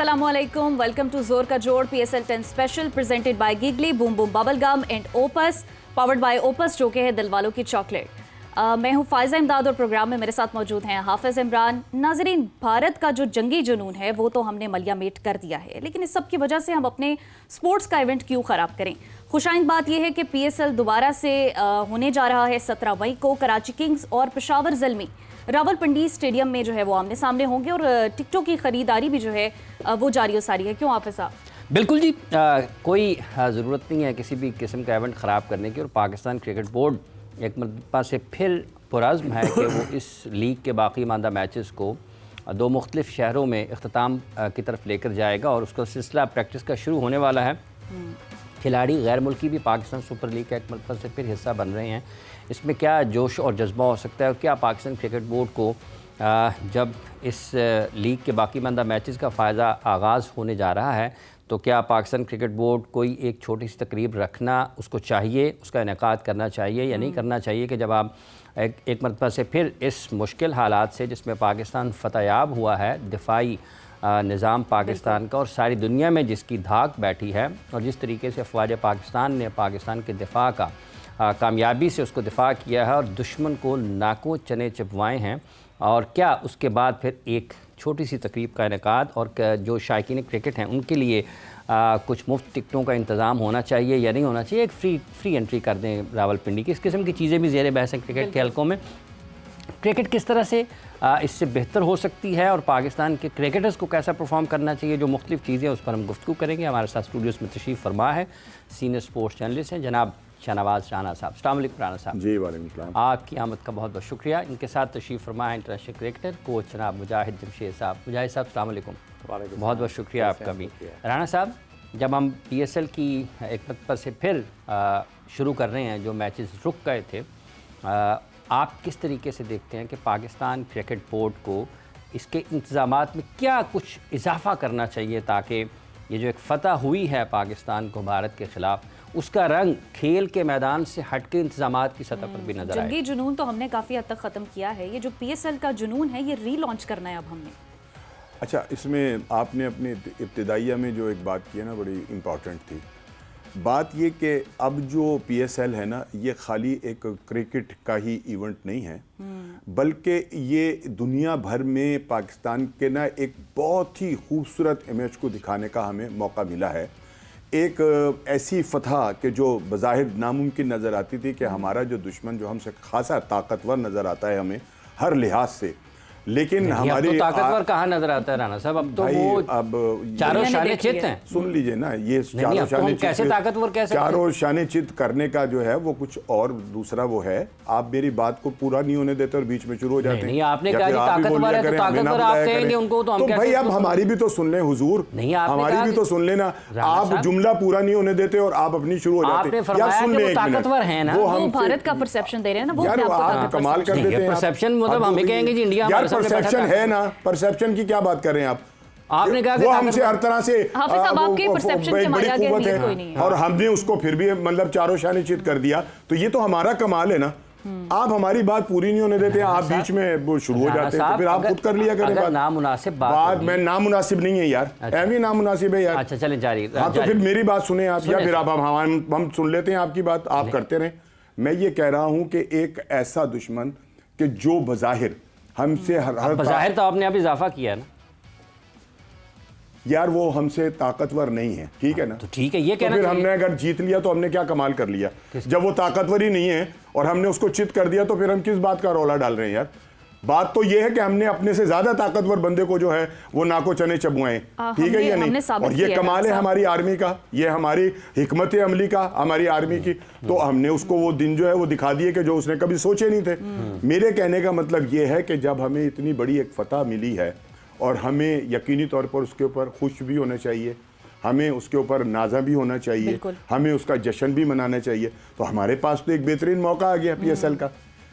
Assalamualaikum. Welcome to Zor Ka Jod PSL 10 Special presented by Giggly, Boom Boom Bubblegum and Opus, powered by Opus जो कि है दिल वालों की chocolate. मैं हूँ फायजा इमदाद और प्रोग्राम में मेरे साथ मौजूद हैं हाफिज इमरान। नाजरीन, भारत का जो जंगी जुनून है वो तो हमने मलियामेट कर दिया है, लेकिन इस सब की वजह से हम अपने स्पोर्ट्स का इवेंट क्यों ख़राब करें। खुशाइंद बात यह है कि PSL दोबारा से होने जा रहा है 17 मई को। कराची किंग्स और पेशावर ज़ल्मी रावलपिंडी स्टेडियम में जो है वो आमने सामने होंगे और टिकटों की ख़रीदारी भी जो है वो जारी और सारी है। क्यों हाफिज साहब? बिल्कुल जी, कोई ज़रूरत नहीं है किसी भी किस्म का इवेंट ख़राब करने की। और पाकिस्तान क्रिकेट बोर्ड एक मरतबा से फिर पुरज़्म है कि वो इस लीग के बाकी मानदा मैचेस को दो मुख्तलिफ शहरों में इख्तिताम की तरफ लेकर जाएगा और उसका सिलसिला प्रैक्टिस का शुरू होने वाला है। खिलाड़ी गैर मुल्की भी पाकिस्तान सुपर लीग का एक मरतबा से फिर हिस्सा बन रहे हैं। इसमें क्या जोश और जज्बा हो सकता है और क्या पाकिस्तान क्रिकेट बोर्ड को जब इस लीग के बाकी मानदा मैचेस का फ़ायदा आगाज़ होने जा रहा है तो क्या पाकिस्तान क्रिकेट बोर्ड कोई एक छोटी सी तकरीब रखना उसको चाहिए, उसका इनेकाद करना चाहिए या नहीं करना चाहिए कि जब आप एक मरतबा से फिर इस मुश्किल हालात से जिसमें पाकिस्तान फतहयाब हुआ है, दिफाई निज़ाम पाकिस्तान का और सारी दुनिया में जिसकी धाक बैठी है और जिस तरीके से अफवाज पाकिस्तान ने पाकिस्तान के दिफा का कामयाबी से उसको दिफा किया है और दुश्मन को नाकों चने चिपवाए हैं, और क्या उसके बाद फिर एक छोटी सी तकरीब का इनेकाद और जो शायकीन क्रिकेट हैं उनके लिए कुछ मुफ्त टिकटों का इंतज़ाम होना चाहिए या नहीं होना चाहिए। एक फ्री एंट्री कर दें रावलपिंडी की। इस किस्म की चीज़ें भी ज़ेर बहस हैं क्रिकेट के हलकों में। क्रिकेट किस तरह से इससे बेहतर हो सकती है और पाकिस्तान के क्रिकेटर्स को कैसा परफॉर्म करना चाहिए, जो मुख्तलिफ चीज़ें उस पर हम गुफ्तगू करेंगे। हमारे साथ स्टूडियोज़ में तशरीफ़ फरमा है सीनियर स्पोर्ट्स जर्नलिस्ट हैं जनाब शाहनवाज राना साहब। अस्सलाम वालेकुम राना साहब। जी वालेकुम सलाम। आपकी आमद का बहुत बहुत शुक्रिया। इनके साथ तशरीफ़ फरमा है इंटरनेशनल क्रिकेटर कोच जनाब मुजाहिद जमशेद साहब। मुजाहिद साहब अस्सलाम वालेकुम। बहुत बहुत शुक्रिया आपका भी। राना साहब, जब हम PSL की एक मरतबा से फिर शुरू कर रहे हैं, जो मैचेस रुक गए थे, आप किस तरीके से देखते हैं कि पाकिस्तान क्रिकेट बोर्ड को इसके इंतज़ामात में क्या कुछ इजाफ़ा करना चाहिए ताकि ये जो एक फ़तह हुई है पाकिस्तान को भारत के ख़िलाफ़, उसका रंग खेल के मैदान से हट के इंतज़ामात की सतह पर भी नजर आए? जंगी जुनून तो हमने काफ़ी हद तक ख़त्म किया है, ये जो PSL का जुनून है ये रीलॉन्च करना है अब हमने। अच्छा, इसमें आपने अपने इब्तिदाइया में जो एक बात की है ना, बड़ी इम्पॉर्टेंट थी। बात ये कि अब जो PSL है ना, ये खाली एक क्रिकेट का ही इवेंट नहीं है, बल्कि ये दुनिया भर में पाकिस्तान के ना एक बहुत ही खूबसूरत इमेज को दिखाने का हमें मौका मिला है। एक ऐसी फतह कि जो बज़ाहिर नामुमकिन नज़र आती थी कि हमारा जो दुश्मन जो हमसे खासा ताकतवर नज़र आता है हमें हर लिहाज से, लेकिन हमारी तो ताकतवर कहाँ नजर आता है राना साहब? अब तो वो अब चारों शाने चित हैं। सुन लीजिए ना, ये चारों शाने कैसे ताकतवर कैसे चारों शाने चित करने का जो है वो कुछ और दूसरा वो है। आप मेरी बात को पूरा नहीं होने देते और बीच में शुरू हो जाते हैं। नहीं, आपने कहा कि ताकतवर है तो ताकतवर आप कहेंगे उनको, तो हम कैसे? भाई अब हमारी भी तो सुन लें हुजूर, नहीं, हमारी भी तो सुन लेना। आप जुमला पूरा नहीं होने देते और आप अपनी शुरू हो जाते हैं। आपने फरमाया कि वो ताकतवर है ना, वो भारत का परसेप्शन दे रहे हैं ना, वो आप कमाल कर देते हैं। परसेप्शन मतलब हमें कहेंगे जी इंडिया हमारे सामने परसेप्शन है ना, परसेप्शन की क्या बात कर रहे हैं आप? आपने कहा कि वो हमसे हर तरह से आपके परसेप्शन के बड़ी हमारे कुव्वत आगे कोई नहीं है और हमने उसको फिर भी मतलब चारों शाने चित कर दिया, तो ये तो हमारा कमाल है ना। आप हमारी बात पूरी नहीं होने देते, आप बीच में वो शुरू हो जाते हैं, तो फिर आप खुद कर लिया करें बात। नामुनासिब बात मैं नामुनासिब नहीं है यार, ऐवी नामुनासिब है यार। अच्छा चलें जारी। हाँ तो फिर मेरी बात सुने आप, या फिर आप हम सुन लेते हैं आपकी बात, आप करते रहें। मैं ये कह रहा हूँ कि एक ऐसा दुश्मन कि जो बज़ाहिर हमसे हर बज़ाहिर तो आपने अब इजाफा किया ना यार, वो हमसे ताकतवर नहीं है, ठीक है ना? तो ठीक है, ये तो फिर हमने अगर जीत लिया तो हमने क्या कमाल कर लिया? जब वो ताकतवर ही नहीं है और हमने उसको चित कर दिया तो फिर हम किस बात का रौला डाल रहे हैं यार? बात तो ये है कि हमने अपने से ज्यादा ताकतवर बंदे को जो है वो नाको चने चबुआए, ठीक है या नहीं? और ये कमाल है हमारी आर्मी का, ये हमारी हिकमत अमली का, हमारी आर्मी की। तो हमने उसको वो दिन जो है वो दिखा दिए कि जो उसने कभी सोचे नहीं थे। मेरे कहने का मतलब ये है कि जब हमें इतनी बड़ी एक फतह मिली है और हमें यकीनी तौर पर उसके ऊपर खुश भी होना चाहिए, हमें उसके ऊपर नाजा भी होना चाहिए, हमें उसका जश्न भी मनाना चाहिए। तो हमारे पास तो एक बेहतरीन मौका आ गया PSL का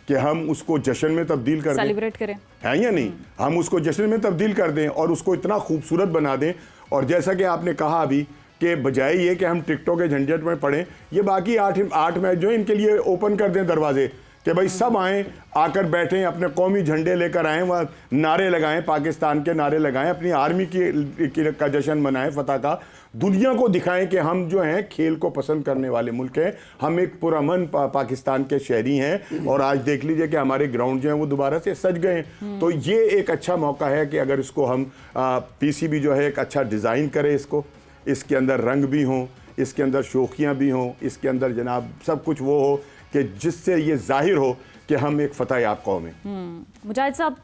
कि हम उसको जश्न में तब्दील कर दें, सेलिब्रेट करें, है या नहीं? हम उसको जश्न में तब्दील कर दें और उसको इतना खूबसूरत बना दें। और जैसा कि आपने कहा अभी कि बजाय ये कि हम टिकटों के झंझट में पड़ें, ये बाकी आठ मैच जो है इनके लिए ओपन कर दें दरवाजे कि भाई सब आएँ, आकर बैठें, अपने कौमी झंडे लेकर आएँ, वहाँ नारे लगाएं, पाकिस्तान के नारे लगाएं, अपनी आर्मी का जश्न मनाएं, फतह का, दुनिया को दिखाएं कि हम जो हैं खेल को पसंद करने वाले मुल्क हैं, हम एक पुरअमन पाकिस्तान के शहरी हैं। और आज देख लीजिए कि हमारे ग्राउंड जो हैं वो दोबारा से सज गए हैं। तो ये एक अच्छा मौका है कि अगर इसको हम पीसीबी जो है एक अच्छा डिज़ाइन करे, इसके अंदर रंग भी हों, इसके अंदर शोखियाँ भी हों, इसके अंदर जनाब सब कुछ वो हो कि जिससे ये जाहिर हो कि हम एक फतह याब कौम हैं। मुजाहिद साहब,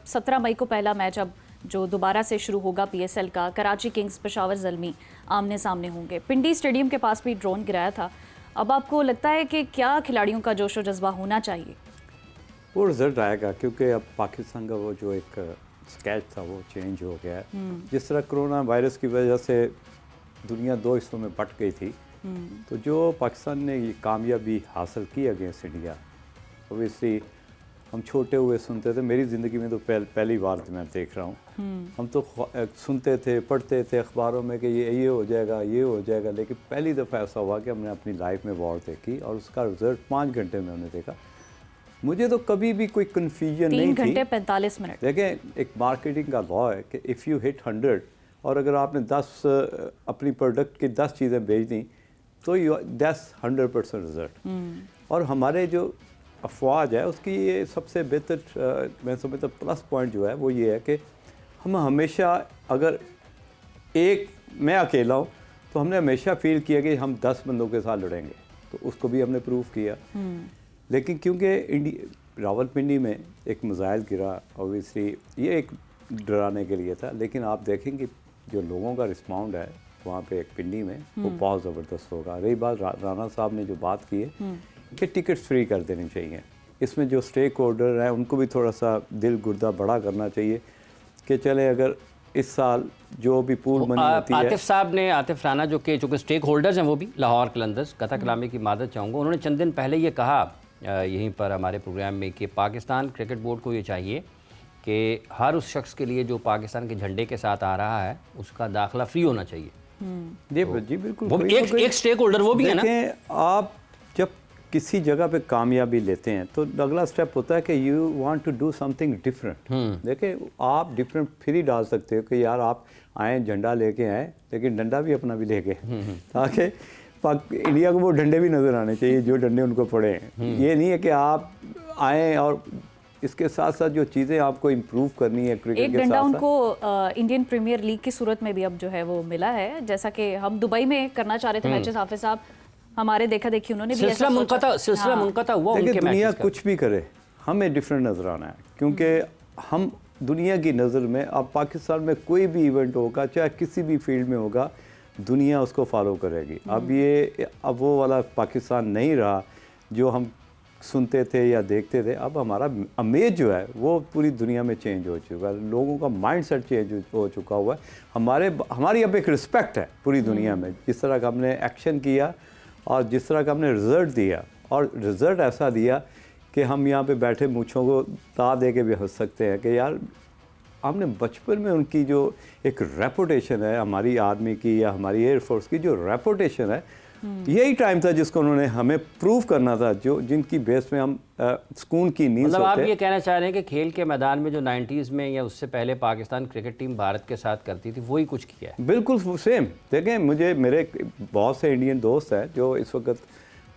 17 मई को पहला मैच अब जो दोबारा से शुरू होगा पीएसएल का, कराची किंग्स पेशावर ज़ल्मी आमने सामने होंगे। पिंडी स्टेडियम के पास भी ड्रोन गिराया था। अब आपको लगता है कि क्या खिलाड़ियों का जोश और जज्बा होना चाहिए? वो रिजल्ट आएगा, क्योंकि अब पाकिस्तान का वो जो एक स्केच था वो चेंज हो गया है। जिस तरह कोरोना वायरस की वजह से दुनिया दो हिस्सों में बट गई थी, तो जो पाकिस्तान ने ये कामयाबी हासिल की अगेंस्ट इंडिया, ओबियसली हम छोटे हुए सुनते थे, मेरी ज़िंदगी में तो पहली बार मैं देख रहा हूँ। हम तो सुनते थे, पढ़ते थे अखबारों में कि ये हो जाएगा, ये हो जाएगा, लेकिन पहली दफ़ा ऐसा हुआ कि हमने अपनी लाइफ में वॉर देखी और उसका रिजल्ट 5 घंटे में हमने देखा। मुझे तो कभी भी कोई कन्फ्यूजन नहीं थी। 3 घंटे 45 मिनट। देखें, एक मार्केटिंग का लॉ है कि इफ़ यू हिट 100 और अगर आपने 10 अपनी प्रोडक्ट की 10 चीज़ें बेच दी तो दैट्स 100% रिजल्ट। और हमारे जो अफवाज है उसकी ये सबसे बेहतर मैं समझता प्लस पॉइंट जो है वो ये है कि हम हमेशा, अगर मैं अकेला हूँ तो हमने हमेशा फील किया कि हम 10 बंदों के साथ लड़ेंगे, तो उसको भी हमने प्रूव किया। लेकिन क्योंकि रावलपिंडी में एक मिसाइल गिरा, ऑब्वियसली ये एक डराने के लिए था, लेकिन आप देखेंगे जो लोगों का रिस्पॉन्ड है वहाँ पे एक पिंडी में वो बहुत ज़बरदस्त होगा। रही बात राणा साहब ने जो बात की है कि टिकट्स फ्री कर देनी चाहिए, इसमें जो स्टेक होल्डर हैं उनको भी थोड़ा सा दिल गुर्दा बड़ा करना चाहिए कि चले अगर इस साल जो भी पूल मनी होती है। आतिफ साहब ने, आतिफ राना जो कि स्टेक होल्डर्स हैं वो भी लाहौर कलंदर्स, कथा कलामी की मादत चाहूँगा, उन्होंने चंद दिन पहले ये कहा यहीं पर हमारे प्रोग्राम में कि पाकिस्तान क्रिकेट बोर्ड को ये चाहिए कि हर उस शख्स के लिए जो पाकिस्तान के झंडे के साथ आ रहा है उसका दाखिला फ्री होना चाहिए। जी बिल्कुल, वो एक स्टेक होल्डर वो भी है ना। आप जब किसी जगह पे कामयाबी लेते हैं तो अगला स्टेप होता है कि you want to do something different. देखें, आप डिफरेंट फिर ही डाल सकते हो कि यार आप आए, झंडा लेके आए, लेकिन डंडा भी अपना भी लेके, ताकि इंडिया को वो डंडे भी नज़र आने चाहिए जो डंडे उनको पड़े हैं। ये नहीं है कि आप आए और इसके साथ साथ जो चीज़ें आपको इम्प्रूव करनी है क्रिकेट एक के डंडा साथ उनको इंडियन प्रीमियर लीग की सूरत में भी अब जो है वो मिला है, जैसा कि हम दुबई में करना चाह रहे थे मैचेस। हाफिज साहब, हमारे देखा देखी उन्होंने भी सिलसिला मुनक़ता हुआ उनके मैचेस का। दुनिया कुछ भी करे, हमें डिफरेंट नज़र आना है, क्योंकि हम दुनिया की नज़र में अब पाकिस्तान में कोई भी इवेंट होगा, चाहे किसी भी फील्ड में होगा, दुनिया उसको फॉलो करेगी। अब वो वाला पाकिस्तान नहीं रहा जो हम सुनते थे या देखते थे। अब हमारा इमेज जो है वो पूरी दुनिया में चेंज हो चुका है, लोगों का माइंडसेट चेंज हो चुका हुआ है। हमारी अब एक रिस्पेक्ट है पूरी दुनिया में, जिस तरह का हमने एक्शन किया और जिस तरह का हमने रिज़ल्ट दिया, और रिज़ल्ट ऐसा दिया कि हम यहाँ पे बैठे मूँछों को ता दे के भी हंस सकते हैं कि यार हमने बचपन में उनकी जो एक रेपुटेशन है हमारी आर्मी की या हमारी एयरफोर्स की जो रेपुटेशन है, यही टाइम था जिसको उन्होंने हमें प्रूव करना था, जो जिनकी बेस में हम सुकून की नींद मतलब सोते। आप ये कहना चाह रहे हैं कि खेल के मैदान में जो 90s में या उससे पहले पाकिस्तान क्रिकेट टीम भारत के साथ करती थी वही कुछ किया है? बिल्कुल सेम। देखें, मेरे बहुत से इंडियन दोस्त हैं जो इस वक्त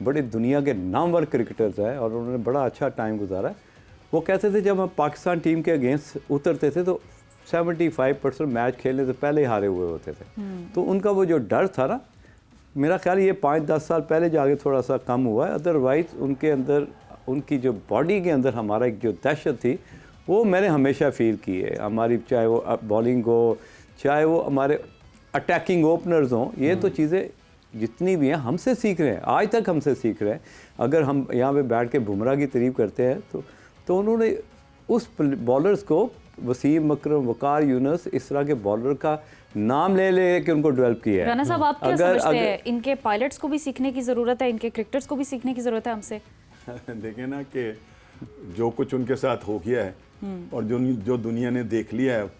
बड़ी दुनिया के नामवर क्रिकेटर्स हैं और उन्होंने बड़ा अच्छा टाइम गुजारा है। वो कहते थे जब हम पाकिस्तान टीम के अगेंस्ट उतरते थे तो 75% मैच खेलने से पहले ही हारे हुए होते थे। तो उनका वो जो डर था ना, मेरा ख्याल ये 5-10 साल पहले जाके थोड़ा सा कम हुआ है। अदरवाइज़ उनके अंदर, उनकी जो बॉडी के अंदर हमारा एक जो दहशत थी वो मैंने हमेशा फील की है। हमारी चाहे वो बॉलिंग हो, चाहे वो हमारे अटैकिंग ओपनर्स हों, ये तो चीज़ें जितनी भी हैं हमसे सीख रहे हैं, आज तक हमसे सीख रहे हैं। अगर हम यहाँ पे बैठ के बुमराह की तारीफ़ करते हैं तो उन्होंने उस बॉलर्स को, वसीम अकरम, वकार यूनुस, इस तरह के बॉलर का नाम ले के उनको डेवलप किया है। राना साहब, आप क्या समझते हैं, इनके पायलट्स को भी सीखने की ज़रूरत है, इनके क्रिकेटर्स को भी सीखने की ज़रूरत है हमसे? देखें ना कि जो कुछ उनके साथ हो गया है और जो दुनिया ने देख लिया है,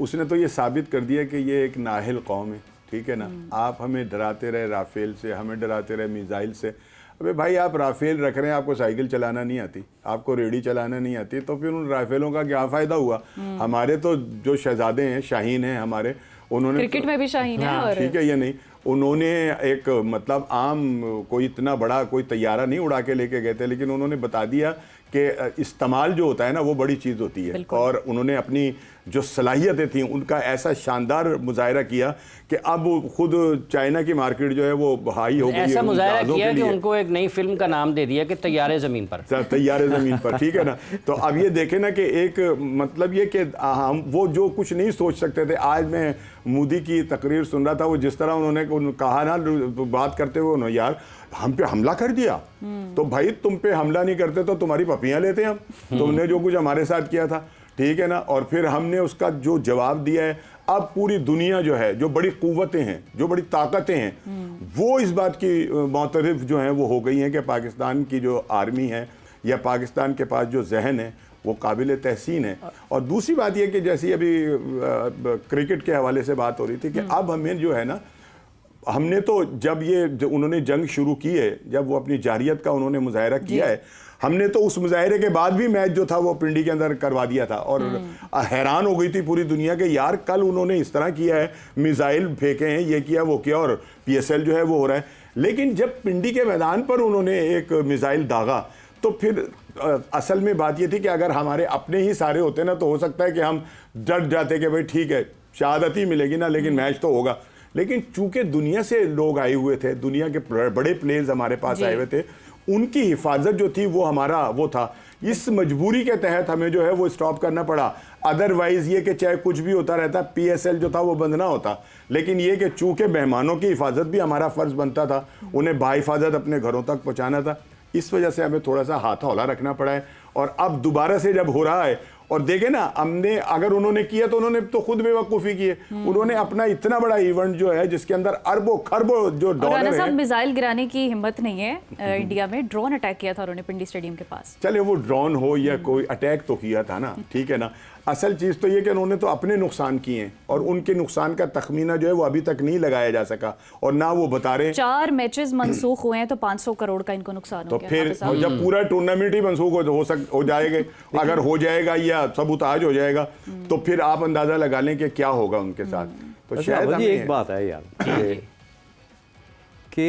उसने तो ये साबित कर दिया कि ये एक नाहिल कौम है। ठीक है ना, आप हमें डराते रहे राफेल से, हमें डराते रहे मिसाइल से, अबे भाई आप राफेल रख रहे हैं, आपको साइकिल चलाना नहीं आती, आपको रेडी चलाना नहीं आती, तो फिर उन राफेलों का क्या फ़ायदा हुआ। हमारे तो जो शहजादे हैं, शाहीन हैं हमारे, उन्होंने क्रिकेट में भी शाहीन है। और ठीक है ये नहीं, उन्होंने एक मतलब आम कोई इतना बड़ा कोई तैयारा नहीं उड़ा के लेके गए थे, लेकिन उन्होंने बता दिया कि इस्तेमाल जो होता है ना वो बड़ी चीज़ होती है। और उन्होंने अपनी जो सलाहियतें थी उनका ऐसा शानदार मुजाहरा किया कि अब खुद चाइना की मार्केट जो है वो हाई हो गई है। ऐसा मुजाहरा जहाज़ों किया के कि लिए। उनको एक नई फिल्म का नाम दे दिया कि तैयारे ज़मीन पर। तैयारे ज़मीन पर, ठीक है ना। तो अब ये देखें ना कि एक मतलब ये कि हम वो जो कुछ नहीं सोच सकते थे, आज मैं मोदी की तकरीर सुन रहा था, वो जिस तरह उन्होंने कहा ना बात करते हुए, उन्होंने यार हम पे हमला कर दिया, तो भाई तुम पे हमला नहीं करते तो तुम्हारी पपियां लेते हम, तुमने जो कुछ हमारे साथ किया था, ठीक है ना। और फिर हमने उसका जो जवाब दिया है, अब पूरी दुनिया जो है, जो बड़ी कुव्वतें हैं, जो बड़ी ताकतें हैं, वो इस बात की मोतरफ जो हैं वो हो गई हैं कि पाकिस्तान की जो आर्मी है या पाकिस्तान के पास जो जहन है वो काबिल तहसीन है। और दूसरी बात यह कि जैसी अभी क्रिकेट के हवाले से बात हो रही थी कि अब हमें जो है ना, हमने तो जब उन्होंने जंग शुरू की है, जब वो अपनी जारियत का उन्होंने मुजाहरा किया है, हमने तो उस मुजाहरे के बाद भी मैच जो था वो पिंडी के अंदर करवा दिया था। और हैरान हो गई थी पूरी दुनिया के, यार कल उन्होंने इस तरह किया है, मिसाइल फेंके हैं, ये किया वो किया, और PSL जो है वो हो रहा है। लेकिन जब पिंडी के मैदान पर उन्होंने एक मिसाइल दागा, तो फिर असल में बात ये थी कि अगर हमारे अपने ही सारे होते ना, तो हो सकता है कि हम डर जाते कि भाई ठीक है शहादत ही मिलेगी ना, लेकिन मैच तो होगा। लेकिन चूंकि दुनिया से लोग आए हुए थे, दुनिया के बड़े प्लेयर्स हमारे पास आए हुए थे, उनकी हिफाजत जो थी वो हमारा वो था। इस मजबूरी के तहत हमें जो है वो स्टॉप करना पड़ा। अदरवाइज ये कि चाहे कुछ भी होता रहता, PSL जो था वो बंद ना होता। लेकिन ये कि चूंकि मेहमानों की हिफाजत भी हमारा फ़र्ज़ बनता था, उन्हें बाहिफाजत अपने घरों तक पहुँचाना था, इस वजह से हमें थोड़ा सा हाथ हौला रखना पड़ा है। और अब दोबारा से जब हो रहा है, और देखे ना, हमने अगर उन्होंने किया तो उन्होंने तो खुद बेवकूफ़ी की है। उन्होंने अपना इतना बड़ा इवेंट जो है जिसके अंदर अरबों खरबों जो डॉलर है, मिसाइल गिराने की हिम्मत नहीं है इंडिया में। ड्रोन अटैक किया था उन्होंने पिंडी स्टेडियम के पास। चले वो ड्रोन हो या कोई अटैक तो किया था ना, ठीक है ना। असल चीज़ तो ये कि उन्होंने तो अपने नुकसान किए हैं, और उनके नुकसान का तखमीना जो है वो अभी तक नहीं लगाया जा सका, और ना वो बता रहे। 4 मैचेस मनसूख हुए हैं तो 500 करोड़ का इनको नुकसान हो गया। तो फिर जब पूरा टूर्नामेंट ही मनसूख हो जाएगा, अगर हो जाएगा या सबूताज हो जाएगा, तो फिर आप अंदाजा लगा लें कि क्या होगा उनके साथ। तो शायद एक बात है यार कि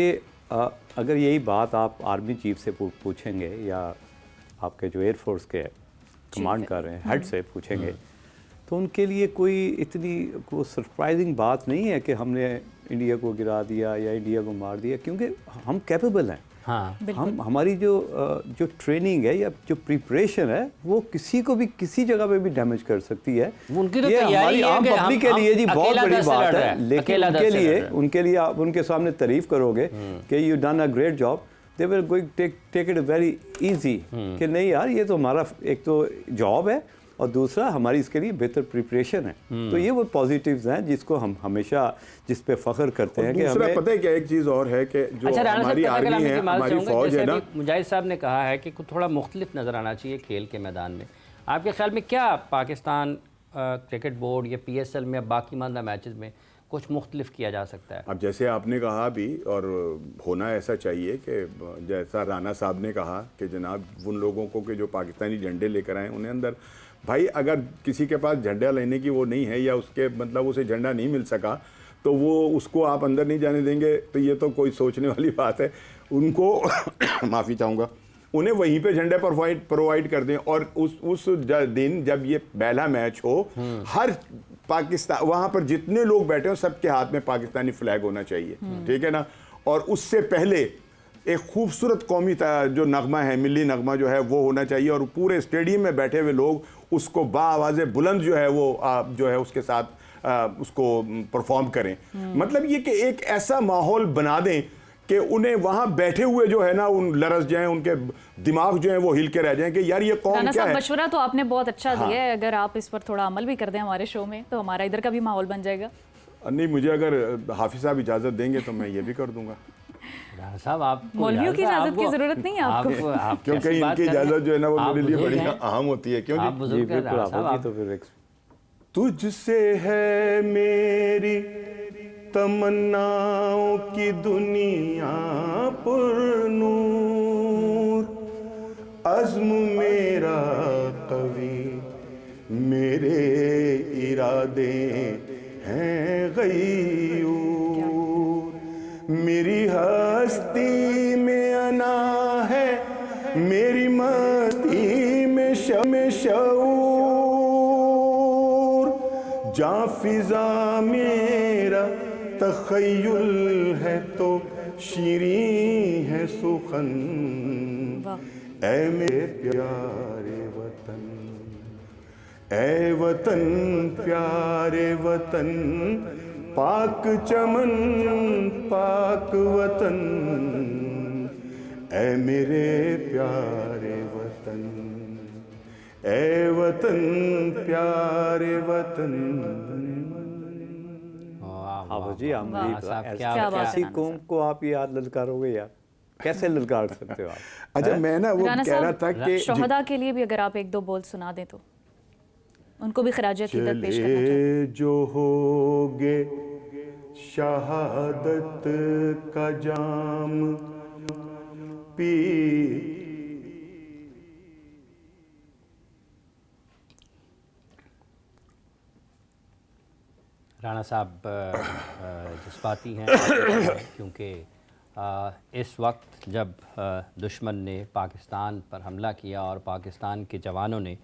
अगर यही बात आप आर्मी चीफ से पूछेंगे या आपके जो एयरफोर्स के कमांड कर रहे हैं हेड से पूछेंगे, तो उनके लिए कोई इतनी को सरप्राइजिंग बात नहीं है कि हमने इंडिया को गिरा दिया या इंडिया को मार दिया, क्योंकि हम कैपेबल हैं। हाँ, हमारी जो ट्रेनिंग है या जो प्रिपरेशन है वो किसी को भी किसी जगह पे भी डैमेज कर सकती है। उनकी तो ये तैयारी हमारी है आम पब्लिक के लिए जी बहुत बड़ी बात है, लेकिन उनके लिए आप उनके सामने तारीफ करोगे कि you done a great job, they will going take it very easy कि नहीं यार ये तो हमारा एक तो जॉब है और दूसरा हमारी इसके लिए बेहतर प्रिपरेशन है। तो ये वो पॉजिटिव्स हैं जिसको हम हमेशा जिस पे फख्र करते हैं कि हमें पता है क्या, एक चीज़ और है कि जो हमारी आर्मी है, हमारी फौज है ना। मुजाहिद साहब ने कहा है कि कुछ थोड़ा मुख्तलिफ नज़र आना चाहिए खेल के मैदान में। आपके ख्याल में क्या पाकिस्तान क्रिकेट बोर्ड या PSL में बाकी मानदा मैचेस में कुछ मुख्तलिफ किया जा सकता है? अब जैसे आपने कहा भी, और होना ऐसा चाहिए कि जैसा राना साहब ने कहा कि जनाब उन लोगों को कि जो पाकिस्तानी झंडे लेकर आए उन्हें अंदर, भाई अगर किसी के पास झंडा लेने की वो नहीं है या उसके मतलब उसे झंडा नहीं मिल सका तो वो उसको आप अंदर नहीं जाने देंगे, तो ये तो कोई सोचने वाली बात है। उनको माफ़ी चाहूँगा, उन्हें वहीं पे झंडे प्रोवाइड कर दें, और उस दिन जब ये पहला मैच हो, हर पाकिस्तान वहाँ पर जितने लोग बैठे हो सबके हाथ में पाकिस्तानी फ्लैग होना चाहिए, ठीक है ना। और उससे पहले एक खूबसूरत कौमी जो नगमा है, मिली नगमा जो है वो होना चाहिए, और पूरे स्टेडियम में बैठे हुए लोग उसको बाआवाज़ बुलंद जो है वो जो है उसके साथ उसको परफॉर्म करें। मतलब ये कि एक ऐसा माहौल बना दें कि उन्हें वहाँ बैठे हुए जो है ना उन लरस जाएं, उनके दिमाग जो है वो हिल के रह जाएं कि यार ये कौन क्या है। मशवरा तो आपने बहुत अच्छा दिया है, अगर आप इस पर थोड़ा अमल भी कर दें हमारे शो में तो हमारा इधर का भी माहौल बन जाएगा। नहीं, मुझे अगर हाफिज साहब इजाज़त देंगे तो मैं ये भी कर दूंगा। साहब आप मौलवियों की इजाज़त की जरूरत नहीं है आपको, क्योंकि इनकी इजाज़त जो है ना वो मेरे लिए बड़ी अहम होती है। क्योंकि तुझसे है मेरी तमन्नाओं की दुनिया पुरनूर, अज़्म मेरा कवी, मेरे इरादे हैं गयूर, मेरी हस्ती में अना है, मेरी मती में शऊर, जा फिजा मेरा तखय्युल है तो शीरीं है सुखन, ऐ मेरे प्यारे वतन, ऐ वतन प्यारे वतन, पाक चमन पाक वतन, ऐ मेरे प्यारे वतन, ऐ वतन प्यारे वतन। हाँ जी, हम वाह, साहब, क्या बात है ऐसी राणा कौम को आप याद ललकारोगे यार, कैसे ललकार सकते हो आप? अच्छा, मैं ना वो राणा कह रहा था साहब, कि शोहदा के लिए भी अगर आप एक दो बोल सुना दें तो उनको भी खराज अकीदत पेश करना चाहते चले जो होगे शहादत का जाम पी, राणा साहब जज्बाती हैं क्योंकि इस वक्त जब दुश्मन ने पाकिस्तान पर हमला किया और पाकिस्तान के जवानों ने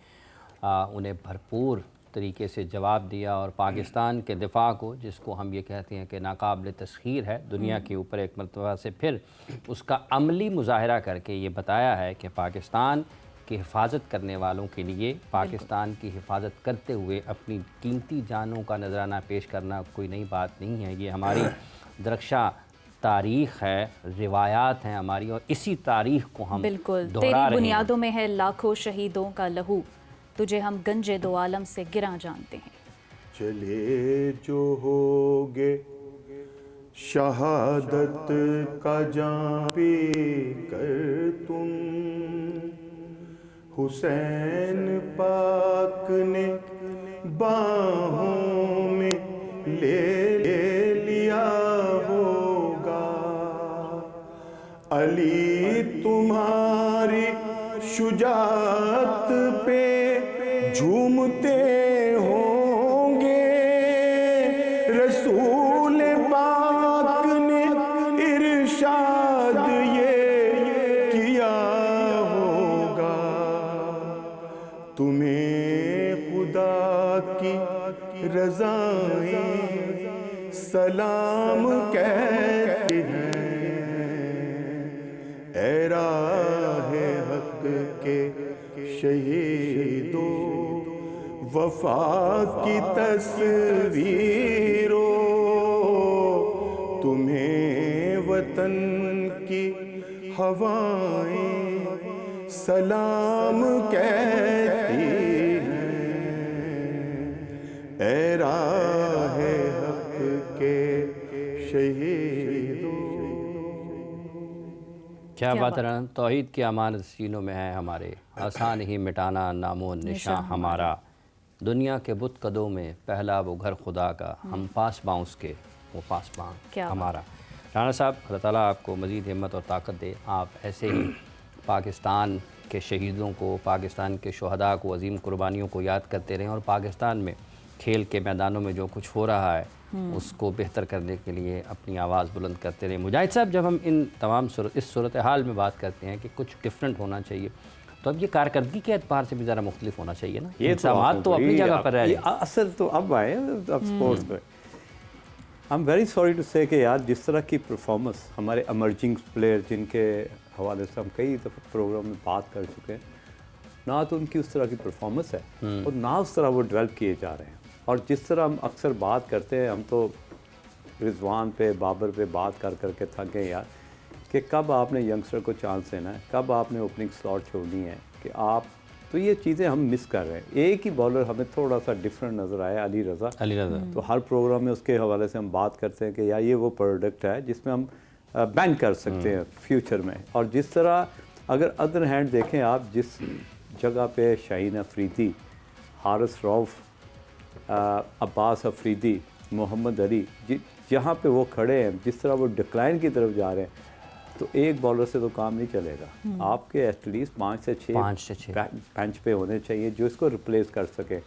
उन्हें भरपूर तरीके से जवाब दिया और पाकिस्तान के दिफा को, जिसको हम ये कहते हैं कि नाकाबिल तस्खीर है दुनिया के ऊपर, एक मरतबा से फिर उसका अमली मुजाहरा करके ये बताया है कि पाकिस्तान की हिफाजत करने वालों के लिए, पाकिस्तान की हिफाजत करते हुए अपनी कीमती जानों का नजराना पेश करना कोई नई बात नहीं है। ये हमारी दरख्शा तारीख़ है, रिवायात हैं हमारी, और इसी तारीख़ को हम बिल्कुल दोहरा तेरी रहे हैं। बुनियादों में है लाखों शहीदों का लहू, तुझे हम गंजे दो आलम से गिरा जानते हैं। चले जो होगे शहादत का जाम पी कर तुम, हुसैन पाक ने बाहों में ले लिया होगा, अली तुम्हारी शुजाअत पे झूमते होंगे, रसूल पाक ने इरशाद ये किया होगा, तुम्हें खुदा की रज़ाएं सलाम कहते हैं, ऐ राहे हक के शहीदों, वफा की तस्वीरों, तुम्हें वतन की हवाएं सलाम कहती हैं, ऐ राहे हक के शहीदों। क्या बात है, तौहीद की अमानत सीनों में है हमारे, आसान ही मिटाना नामो निशान हमारा, दुनिया के बुत कदों में पहला वो घर खुदा का, हम पासबां उसके वो पासबां हमारा। राणा साहब, अल्लाह ताला आपको मज़ीद हिम्मत और ताकत दे, आप ऐसे ही पाकिस्तान के शहीदों को, पाकिस्तान के शुहदा को, अजीम कुर्बानियों को याद करते रहें और पाकिस्तान में खेल के मैदानों में जो कुछ हो रहा है उसको बेहतर करने के लिए अपनी आवाज़ बुलंद करते रहें। मुजाहिद साहब, जब हम इन तमाम इस सूरत हाल में बात करते हैं कि कुछ डिफरेंट होना चाहिए, तो अब ये कारकर्दगी के एतबार से भी ज़रा मुख्तलिफ होना चाहिए ना। ये तो अपनी जगह पर है, असल तो अब आए अब स्पोर्ट्स पे। I am very sorry to say कि यार जिस तरह की परफॉर्मेंस हमारे एमर्जिंग प्लेयर, जिनके हवाले से हम कई दफ़ा प्रोग्राम में बात कर चुके हैं, ना तो उनकी उस तरह की परफॉर्मेंस है और ना उस तरह वो डेवलप किए जा रहे हैं। और जिस तरह हम अक्सर बात करते हैं, हम तो रिजवान पे, बाबर पे बात कर करके थक गए यार, कि कब आपने यंगस्टर को चांस देना है, कब आपने ओपनिंग स्लॉट छोड़नी है, कि आप तो ये चीज़ें हम मिस कर रहे हैं। एक ही बॉलर हमें थोड़ा सा डिफरेंट नज़र आया, अली रज़ा। तो हर प्रोग्राम में उसके हवाले से हम बात करते हैं कि यार ये वो प्रोडक्ट है जिसमें हम बैन कर सकते हैं फ्यूचर में। और जिस तरह अगर अदर हैंड देखें आप, जिस जगह पे शाहीन अफरीदी, हारिस रऊफ़, अब्बास अफरीदी, मोहम्मद अली, जहाँ पे वो खड़े हैं, जिस तरह वो डिक्लाइन की तरफ जा रहे हैं, तो एक बॉलर से तो काम नहीं चलेगा। आपके एटलीस्ट 5 से 6 बेंच पे होने चाहिए जो इसको रिप्लेस कर सके।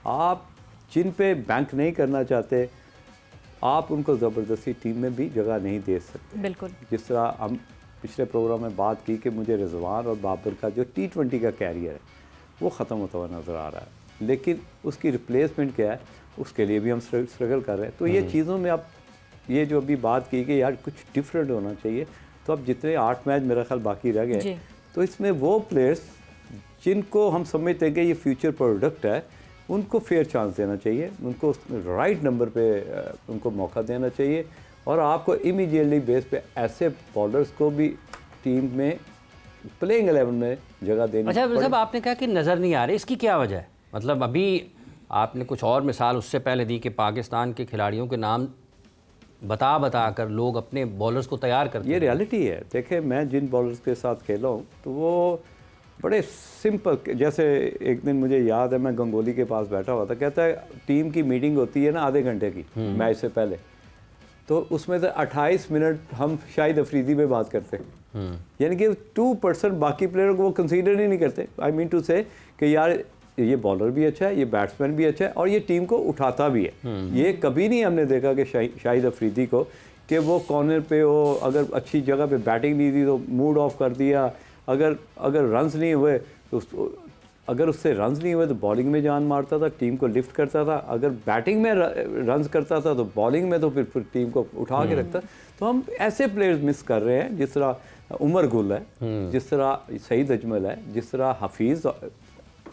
आप जिन पे बैंक नहीं करना चाहते, आप उनको ज़बरदस्ती टीम में भी जगह नहीं दे सकते। बिल्कुल। जिस तरह हम पिछले प्रोग्राम में बात की कि मुझे रिजवान और बाबर का जो T20 का कैरियर है वो ख़त्म होता हुआ नज़र आ रहा है, लेकिन उसकी रिप्लेसमेंट क्या है उसके लिए भी हम स्ट्रगल कर रहे हैं। तो ये चीज़ों में आप ये जो अभी बात की कि यार कुछ डिफरेंट होना चाहिए, तो अब जितने 8 मैच मेरा ख्याल बाकी रह गए, तो इसमें वो प्लेयर्स जिनको हम समझते हैं कि ये फ्यूचर प्रोडक्ट है, उनको फेयर चांस देना चाहिए, उनको राइट नंबर पे उनको मौका देना चाहिए, और आपको इमीडिएटली बेस पे ऐसे बॉलर्स को भी टीम में प्लेइंग 11 में जगह देनी। अच्छा साहब, आपने कहा कि नज़र नहीं आ रही, इसकी क्या वजह है? मतलब अभी आपने कुछ और मिसाल उससे पहले दी कि पाकिस्तान के खिलाड़ियों के नाम बता कर लोग अपने बॉलर्स को तैयार करते हैं। ये रियलिटी है। देखें, मैं जिन बॉलर्स के साथ खेला हूँ तो वो बड़े सिंपल, जैसे एक दिन मुझे याद है मैं गंगोली के पास बैठा हुआ था, कहता है टीम की मीटिंग होती है ना आधे घंटे की मैच से पहले, तो उसमें से 28 मिनट हम शाहिद अफरीदी पे बात करते हैं, यानी कि 2% बाकी प्लेयरों को वो कंसीडर ही नहीं करते। आई मीन टू से कि यार ये बॉलर भी अच्छा है, ये बैट्समैन भी अच्छा है, और ये टीम को उठाता भी है। ये कभी नहीं हमने देखा कि शाहिद अफरीदी को कि वो कॉर्नर पे हो, अगर अच्छी जगह पे बैटिंग नहीं दी तो मूड ऑफ कर दिया, अगर रन्स नहीं हुए तो अगर उससे रन्स नहीं हुए तो बॉलिंग में जान मारता था, टीम को लिफ्ट करता था, अगर बैटिंग में रन्स करता था तो बॉलिंग में तो फिर टीम को उठा के रखता। तो हम ऐसे प्लेयर्स मिस कर रहे हैं, जिस तरह उमर गुल है, जिस तरह सईद अजमल है, जिस तरह हफीज़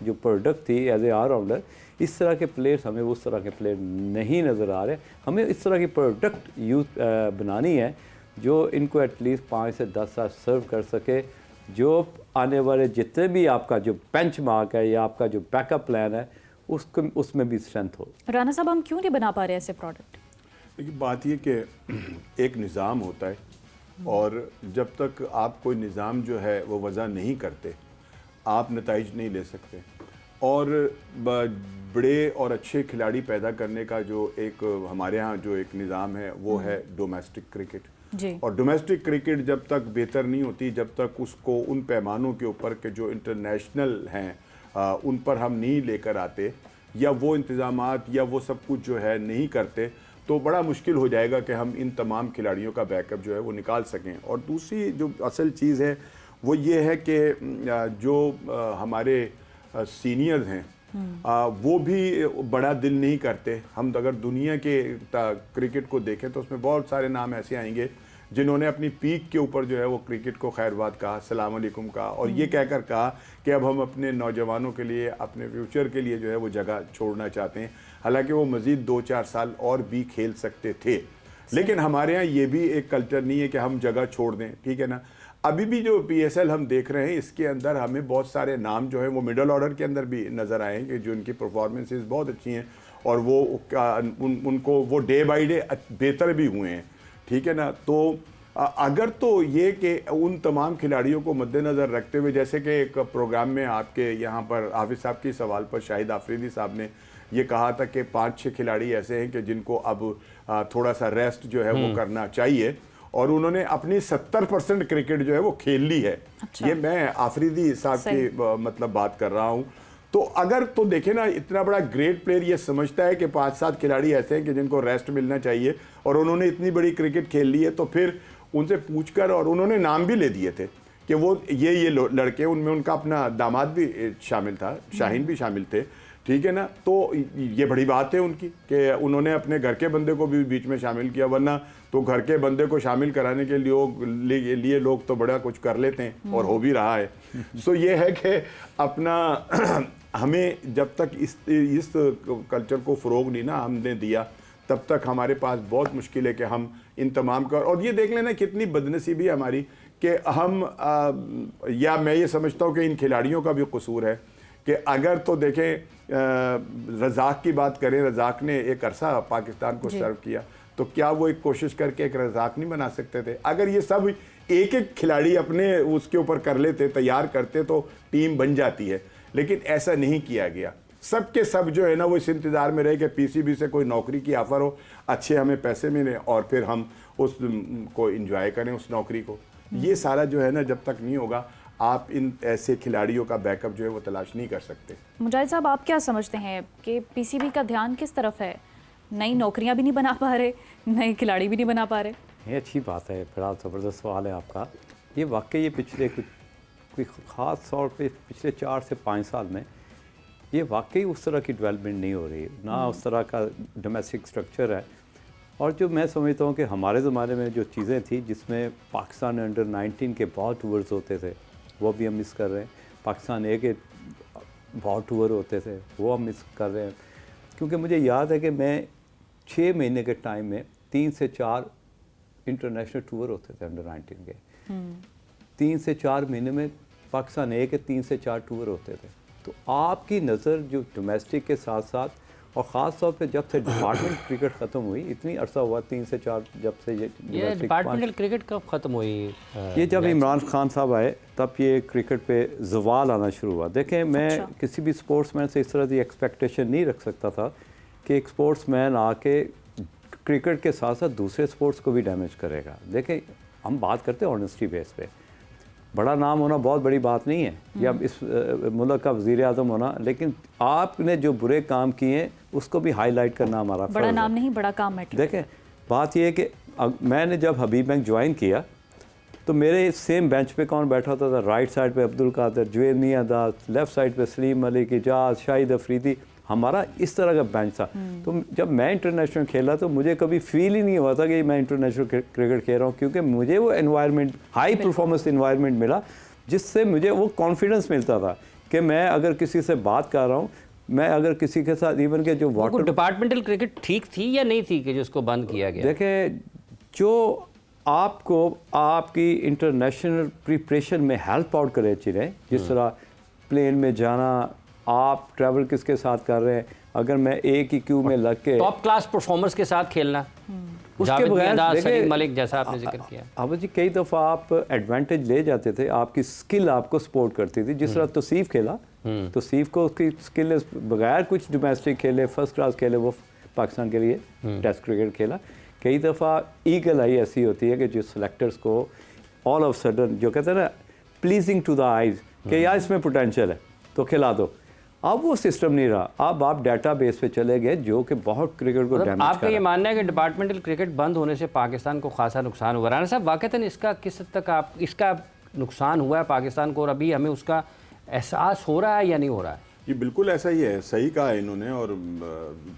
जो प्रोडक्ट थी एज ए ऑलराउंडर, इस तरह के प्लेयर्स हमें उस तरह के प्लेयर नहीं नज़र आ रहे। हमें इस तरह की प्रोडक्ट यूज बनानी है जो इनको एटलीस्ट 5 से 10 साल सर्व कर सके, जो आने वाले जितने भी आपका जो बेंच मार्क है या आपका जो बैकअप प्लान है उसको उसमें भी स्ट्रेंथ हो। राना साहब, हम क्यों नहीं बना पा रहे ऐसे प्रोडक्ट? देखिए, बात ये कि एक निज़ाम होता है, और जब तक आप कोई निज़ाम जो है वो वज़ा नहीं करते, आप नताइज नहीं ले सकते। और बड़े और अच्छे खिलाड़ी पैदा करने का जो एक हमारे यहाँ जो एक निज़ाम है वो है डोमेस्टिक क्रिकेट। और डोमेस्टिक क्रिकेट जब तक बेहतर नहीं होती, जब तक उसको उन पैमानों के ऊपर के जो इंटरनेशनल हैं उन पर हम नहीं लेकर आते, या वो इंतज़ामात या वो सब कुछ जो है नहीं करते, तो बड़ा मुश्किल हो जाएगा कि हम इन तमाम खिलाड़ियों का बैकअप जो है वो निकाल सकें। और दूसरी जो असल चीज़ है वो ये है कि जो हमारे सीनियर्स हैं वो भी बड़ा दिल नहीं करते। हम अगर दुनिया के क्रिकेट को देखें तो उसमें बहुत सारे नाम ऐसे आएंगे जिन्होंने अपनी पीक के ऊपर जो है वो क्रिकेट को खैरबाद कहा, सलाम अलैकुम कहा, और ये कहकर कहा कि अब हम अपने नौजवानों के लिए, अपने फ्यूचर के लिए जो है वो जगह छोड़ना चाहते हैं। हालांकि वो मज़ीद 2-4 साल और भी खेल सकते थे, लेकिन हमारे यहाँ ये भी एक कल्चर नहीं है कि हम जगह छोड़ दें, ठीक है ना। अभी भी जो PSL हम देख रहे हैं इसके अंदर हमें बहुत सारे नाम जो है वो मिडल ऑर्डर के अंदर भी नज़र आए कि जो उनकी परफॉर्मेंसेस बहुत अच्छी हैं, और वो उनको वो डे बाई डे बेहतर भी हुए हैं, ठीक है ना। तो अगर तो ये कि उन तमाम खिलाड़ियों को मद्देनज़र रखते हुए, जैसे कि एक प्रोग्राम में आपके यहाँ पर हाफिज़ साहब के सवाल पर शाहिद आफरीदी साहब ने ये कहा था कि 5-6 खिलाड़ी ऐसे हैं कि जिनको अब थोड़ा सा रेस्ट जो है वो करना चाहिए, और उन्होंने अपनी 70% क्रिकेट जो है वो खेल ली है। अच्छा। ये मैं आफरीदी साहब की मतलब बात कर रहा हूँ। तो अगर तो देखें ना, इतना बड़ा ग्रेट प्लेयर ये समझता है कि 5-7 खिलाड़ी ऐसे हैं कि जिनको रेस्ट मिलना चाहिए, और उन्होंने इतनी बड़ी क्रिकेट खेल ली है, तो फिर उनसे पूछकर, और उन्होंने नाम भी ले दिए थे कि वो ये लड़के, उनमें उनका अपना दामाद भी शामिल था, शाहीन भी शामिल थे, ठीक है ना। तो ये बड़ी बात है उनकी कि उन्होंने अपने घर के बंदे को भी बीच में शामिल किया, वरना तो घर के बंदे को शामिल कराने के लिए लोग तो बड़ा कुछ कर लेते हैं, और हो भी रहा है। सो ये है कि अपना हमें जब तक इस कल्चर को फ़रोग नहीं ना हमने दिया, तब तक हमारे पास बहुत मुश्किल है कि हम इन तमाम का। और ये देख लेना कितनी बदनसीबी है हमारी कि हम या मैं ये समझता हूँ कि इन खिलाड़ियों का भी कसूर है कि अगर तो देखें रज़ाक की बात करें, रज़ाक ने एक अरसा पाकिस्तान को सर्व किया, तो क्या वो एक कोशिश करके एक रज़ाक नहीं बना सकते थे? अगर ये सब एक एक खिलाड़ी अपने उसके ऊपर कर लेते, तैयार करते, तो टीम बन जाती है, लेकिन ऐसा नहीं किया गया। सबके सब जो है ना वो इस इंतज़ार में रहे कि पीसीबी से कोई नौकरी की ऑफ़र हो, अच्छे हमें पैसे मिले और फिर हम उस को इंजॉय करें उस नौकरी को। ये सारा जो है ना जब तक नहीं होगा आप इन ऐसे खिलाड़ियों का बैकअप जो है वो तलाश नहीं कर सकते। मुजाहिद साहब, आप क्या समझते हैं कि पीसीबी का ध्यान किस तरफ है? नई नौकरियां भी नहीं बना पा रहे, नए खिलाड़ी भी नहीं बना पा रहे। ये अच्छी बात है, बड़ा ज़बरदस्त सवाल है आपका। ये वाकई ये पिछले कोई ख़ास तौर पे पिछले 4 से 5 साल में ये वाकई उस तरह की डेवलपमेंट नहीं हो रही, ना उस तरह का डोमेस्टिक स्ट्रक्चर है। और जो मैं समझता हूँ कि हमारे ज़माने में जो चीज़ें थी जिसमें पाकिस्तान अंडर 19 के बहुत टूर्स होते थे वो भी हम मिस कर रहे हैं, पाकिस्तान ए के बहुत टूर होते थे वो हम मिस कर रहे हैं। क्योंकि मुझे याद है कि मैं 6 महीने के टाइम में 3 से 4 इंटरनेशनल टूर होते थे अंडर 19 के। 3 से 4 महीने में पाकिस्तान ए के 3 से 4 टूर होते थे। तो आपकी नज़र जो डोमेस्टिक के साथ साथ और ख़ास तौर पे जब से डिपार्टमेंट क्रिकेट ख़त्म हुई, इतनी अरसा हुआ 3 से 4 जब से ये डिपार्टमेंटल क्रिकेट कब ख़त्म हुई? ये जब इमरान खान साहब आए तब ये क्रिकेट पे जवाल आना शुरू हुआ। देखें, मैं किसी भी स्पोर्ट्समैन से इस तरह की एक्सपेक्टेशन नहीं रख सकता था कि एक स्पोर्ट्समैन आके क्रिकेट के साथ साथ दूसरे स्पोर्ट्स को भी डैमेज करेगा। देखें, हम बात करते हैं ऑनेस्टी बेस पे, बड़ा नाम होना बहुत बड़ी बात नहीं है या इस मुल्क का वज़ीर आज़म होना, लेकिन आपने जो बुरे काम किए उसको भी हाईलाइट करना हमारा बड़ा नाम नहीं, बड़ा काम है। देखें, बात यह है कि मैंने जब हबीब बैंक ज्वाइन किया तो मेरे सेम बेंच पे कौन बैठा होता था? राइट साइड पे अब्दुल कादिर, जुवेद मियां दास, लेफ़्ट साइड पे सलीम मलिक, इजाज़, शाहिद अफरीदी, हमारा इस तरह का बेंच था। तो जब मैं इंटरनेशनल खेला तो मुझे कभी फील ही नहीं हुआ था कि मैं इंटरनेशनल क्रिकेट खेल रहा हूँ, क्योंकि मुझे वो एनवायरनमेंट, हाई परफॉर्मेंस एनवायरनमेंट मिला जिससे मुझे वो कॉन्फिडेंस मिलता था कि मैं अगर किसी से बात कर रहा हूँ, मैं अगर किसी के साथ इवन के जो वाटर डिपार्टमेंटल क्रिकेट ठीक थी या नहीं थी कि जिसको बंद किया गया? देखें, जो आपको आपकी इंटरनेशनल प्रिपरेशन में हेल्प आउट करे चीज़ें, जिस तरह प्लेन में जाना, आप ट्रैवल किसके साथ कर रहे हैं, अगर मैं एक ही क्यू में लग के टॉप क्लास परफॉर्मर्स के साथ खेलना, उसके बगैर सलीम मलिक जैसा आपने जिक्र किया। अब जी कई दफ़ा आप एडवांटेज ले जाते थे, आपकी स्किल आपको सपोर्ट करती थी। जिस तरह तौसीफ खेला, तौसीफ को उसकी स्किल बगैर कुछ डोमेस्टिक खेले, फर्स्ट क्लास खेले, वो पाकिस्तान के लिए टेस्ट क्रिकेट खेला। कई दफ़ा ईगल आई ऐसी होती है कि जो सेलेक्टर्स को ऑल ऑफ सडन जो कहते हैं ना प्लीजिंग टू द आइज़ कि यार इसमें पोटेंशियल है तो खिला दो। अब वो सिस्टम नहीं रहा, अब आप डाटा बेस पे चले गए जो कि बहुत क्रिकेट को डैमेज कर रहा है। आपका ये मानना है कि डिपार्टमेंटल क्रिकेट बंद होने से पाकिस्तान को खासा नुकसान हुआ? राना साहब, वाकईतन इसका किस हद तक आप इसका नुकसान हुआ है पाकिस्तान को और अभी हमें उसका एहसास हो रहा है या नहीं हो रहा है? ये बिल्कुल ऐसा ही है, सही कहा है इन्होंने। और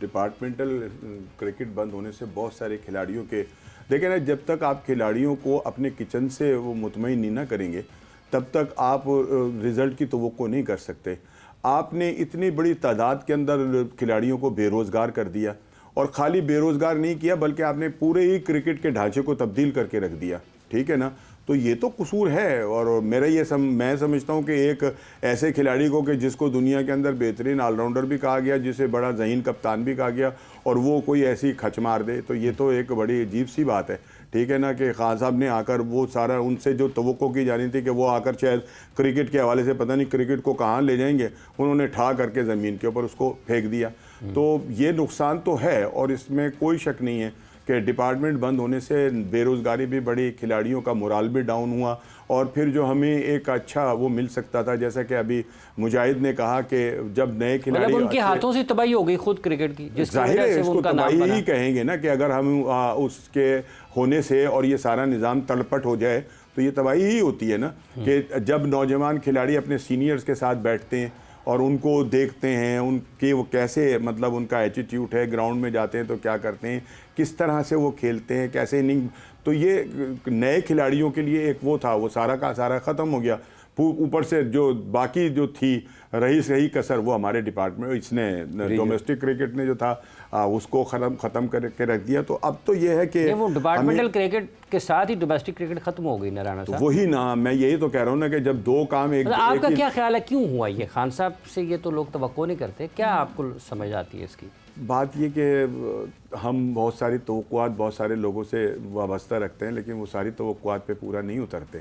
डिपार्टमेंटल क्रिकेट बंद होने से बहुत सारे खिलाड़ियों के, देखें ना, जब तक आप खिलाड़ियों को अपने किचन से वो मुतमईन नहीं ना करेंगे तब तक आप रिज़ल्ट की तवक्को नहीं कर सकते। आपने इतनी बड़ी तादाद के अंदर खिलाड़ियों को बेरोज़गार कर दिया, और ख़ाली बेरोज़गार नहीं किया बल्कि आपने पूरे ही क्रिकेट के ढांचे को तब्दील करके रख दिया, ठीक है ना। तो ये तो कसूर है। और मेरा ये मैं समझता हूँ कि एक ऐसे खिलाड़ी को कि जिसको दुनिया के अंदर बेहतरीन ऑलराउंडर भी कहा गया, जिसे बड़ा ज़हीन कप्तान भी कहा गया, और वो कोई ऐसी खच मार दे, तो ये तो एक बड़ी अजीब सी बात है, ठीक है ना। कि खान साहब ने आकर वो सारा उनसे जो तवक्को की जानी थी कि वो आकर शायद क्रिकेट के हवाले से पता नहीं क्रिकेट को कहाँ ले जाएंगे, उन्होंने ठा करके ज़मीन के ऊपर उसको फेंक दिया। तो ये नुकसान तो है और इसमें कोई शक नहीं है कि डिपार्टमेंट बंद होने से बेरोज़गारी भी बढ़ी, खिलाड़ियों का मोराल भी डाउन हुआ, और फिर जो हमें एक अच्छा वो मिल सकता था, जैसा कि अभी मुजाहिद ने कहा कि जब नए खिलाड़ी, मतलब उनके हाथों से तबाही हो गई खुद क्रिकेट की, जिसकी जाहिर वजह है से इसको उनका नाम तबाही बना। ही कहेंगे ना कि अगर हम उसके होने से और ये सारा निज़ाम तलपट हो जाए तो ये तबाही ही होती है ना। कि जब नौजवान खिलाड़ी अपने सीनियर्स के साथ बैठते हैं और उनको देखते हैं, उनके वो कैसे, मतलब उनका एटीट्यूड है, ग्राउंड में जाते हैं तो क्या करते हैं, किस तरह से वो खेलते हैं, कैसे इनिंग, तो ये नए खिलाड़ियों के लिए एक वो था, वो सारा का सारा ख़त्म हो गया। ऊपर से जो बाकी जो थी रही सही कसर वो हमारे डिपार्टमेंट, इसने डोमेस्टिक क्रिकेट ने जो था उसको ख़त्म करके रख दिया। तो अब तो ये है कि वो डिपार्टमेंटल क्रिकेट के साथ ही डोमेस्टिक क्रिकेट खत्म हो गई ना राना साहब? वही ना, मैं यही तो कह रहा हूँ ना कि जब दो काम एक, आपका क्या ख्याल है क्यों हुआ ये? खान साहब से ये तो लोग तवक्को नहीं करते, क्या आपको समझ आती है इसकी बात? ये कि हम बहुत सारी तवक्कुआत बहुत सारे लोगों से वाबस्ता रखते हैं, लेकिन वो सारी तवक्कुआत पे पूरा नहीं उतरते।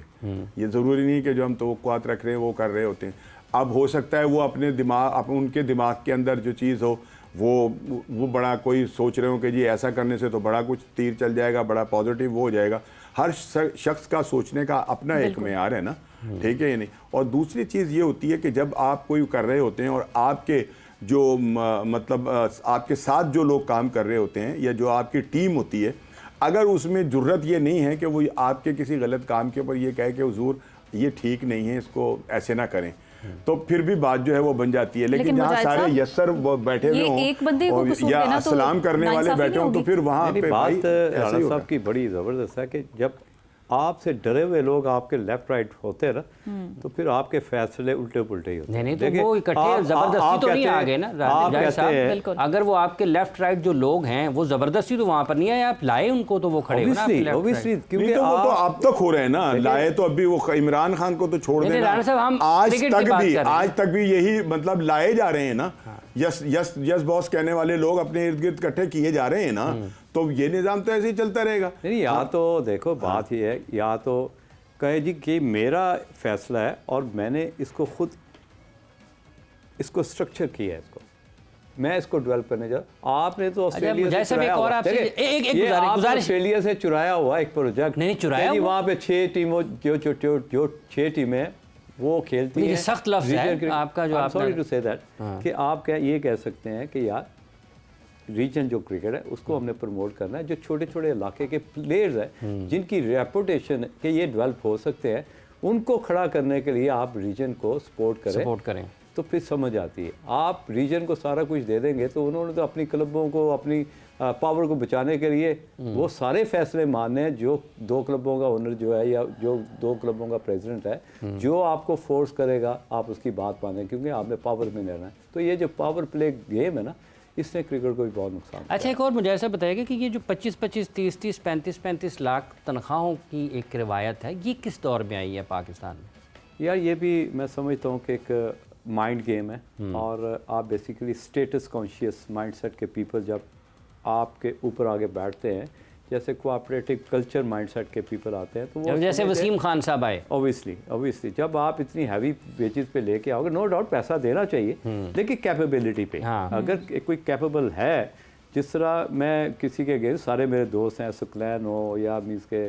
ये ज़रूरी नहीं कि जो हम तवक्कुआत रख रहे हैं वो कर रहे होते हैं। अब हो सकता है वो अपने दिमाग उनके दिमाग के अंदर जो चीज़ हो वो बड़ा कोई सोच रहे हो कि जी ऐसा करने से तो बड़ा कुछ तीर चल जाएगा, बड़ा पॉजिटिव वो हो जाएगा। हर शख्स का सोचने का अपना एक मेयार है ना, ठीक है ये नहीं। और दूसरी चीज़ ये होती है कि जब आप कोई कर रहे होते हैं और आपके जो मतलब आपके साथ जो लोग काम कर रहे होते हैं या जो आपकी टीम होती है, अगर उसमें जुर्रत ये नहीं है कि वो आपके किसी गलत काम के ऊपर ये कहे कि हुजूर ये ठीक नहीं है, इसको ऐसे ना करें, तो फिर भी बात जो है वो बन जाती है। लेकिन जहाँ सारे यस्सर बैठे हुए हों या सलाम करने वाले बैठे हों, तो फिर वहाँ पे बात राणा साहब की बड़ी ज़बरदस्त है कि जब आपसे डरे हुए लोग आपके लेफ्ट राइट होते हैं ना, तो फिर आपके फैसले उल्टे पुल्टे ही होते हैं। नहीं तो वो इकट्ठे जबरदस्ती तो नहीं आ गए ना जाहिर साहब। अगर वो आपके लेफ्ट राइट जो लोग हैं वो जबरदस्ती तो वहां पर नहीं आए, आप लाए उनको तो वो खड़े हो ना ऑब्वियसली, क्योंकि वो तो अब तक हो रहे हैं ना, लाए तो अभी वो इमरान खान को तो छोड़ देना, आज तक भी यही मतलब लाए जा रहे हैं ना। यस बॉस कहने वाले लोग अपने इर्द गिर्द इकट्ठे किए जा रहे हैं ना, तो ये निज़ाम तो ऐसे ही चलता रहेगा। नहीं, या तो देखो बात ही है, या तो कहे जी कि मेरा फैसला है और मैंने इसको खुद इसको स्ट्रक्चर किया है, इसको मैं इसको डेवलप करने जा। आपने तो ऑस्ट्रेलिया से चुराया हुआ एक प्रोजेक्ट नहीं चुराया, वहाँ पे 6 टीमों जो 6 टीमें वो खेलती हैं। सख्त लफ्ज़ है आपका जो, सॉरी टू से दैट, कि आप क्या ये कह सकते हैं कि यार रीजन जो क्रिकेट है उसको हमने प्रमोट करना है, जो छोटे छोटे इलाके के प्लेयर्स हैं जिनकी रेपुटेशन कि ये डेवलप हो सकते हैं, उनको खड़ा करने के लिए आप रीजन को सपोर्ट करें तो फिर समझ आती है। आप रीजन को सारा कुछ दे देंगे तो उन्होंने तो अपनी क्लबों को, अपनी पावर को बचाने के लिए वो सारे फैसले मानने हैं जो 2 क्लबों का ओनर जो है या जो 2 क्लबों का प्रेसिडेंट है, जो आपको फोर्स करेगा आप उसकी बात मानें, क्योंकि आपने पावर में रहना है। तो ये जो पावर प्ले गेम है ना, इसने क्रिकेट को भी बहुत नुकसान। अच्छा, एक और मुझे ऐसा बताइएगा कि ये जो 25-25, 30-30, 35-35 लाख तनख्वाहों की एक रिवायत है, ये किस दौर में आई है पाकिस्तान में? यार ये भी मैं समझता हूँ कि एक माइंड गेम है, और आप बेसिकली स्टेटस कॉन्शियस माइंडसेट के पीपल जब आपके ऊपर आगे बैठते हैं, जैसे कोऑपरेटिव कल्चर माइंडसेट के पीपल आते हैं, तो वो जैसे वसीम खान साहब आए, ऑब्वियसली जब आप इतनी हैवी वेजेस पे लेके आओगे, नो डाउट पैसा देना चाहिए, लेकिन कैपेबिलिटी पे। अगर कोई कैपेबल है, जिस तरह मैं किसी के अगेंस्ट, सारे मेरे दोस्त हैं, सुकलैन हो या मीन्स के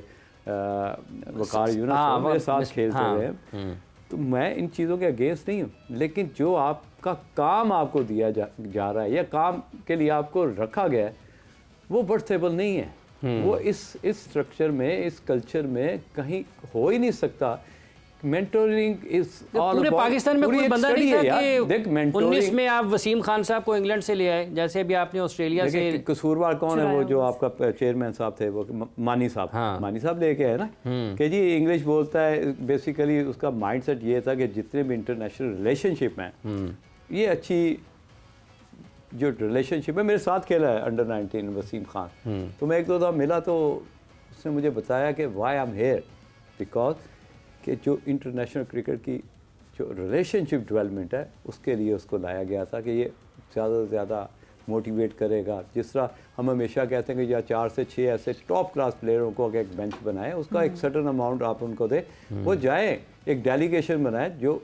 वकार यूनस मेरे साथ खेलते रहे, तो मैं इन चीज़ों के अगेंस्ट नहीं हूँ, लेकिन जो आपका काम आपको दिया जा रहा है या काम के लिए आपको रखा गया है, वो वर्थेबल नहीं है। वो इस स्ट्रक्चर में, इस कल्चर में कहीं हो ही नहीं सकता। मेंटोरिंग इज पूरे पाकिस्तान में कोई बंदा नहीं था कि 19 में आप वसीम खान साहब को इंग्लैंड से ले आए, जैसे अभी आपने ऑस्ट्रेलिया से। कसूरवार कौन है? वो जो आपका चेयरमैन साहब थे, वो मानी साहब। मानी साहब लेके आए ना कि जी इंग्लिश बोलता है। बेसिकली उसका माइंडसेट ये था कि जितने भी इंटरनेशनल रिलेशनशिप हैं, ये अच्छी जो रिलेशनशिप है, मेरे साथ खेला है अंडर 19 वसीम खान, तो मैं 1-2 दफ़ा मिला तो उसने मुझे बताया कि why I am here, because कि जो इंटरनेशनल क्रिकेट की जो रिलेशनशिप डेवलपमेंट है, उसके लिए उसको लाया गया था कि ये ज़्यादा से ज़्यादा मोटिवेट करेगा। जिस तरह हम हमेशा कहते हैं कि या 4 से 6 ऐसे टॉप क्लास प्लेयरों को अगर एक बेंच बनाए, उसका एक सर्टन अमाउंट आप उनको दें, वो जाएँ, एक डेलीगेशन बनाए जो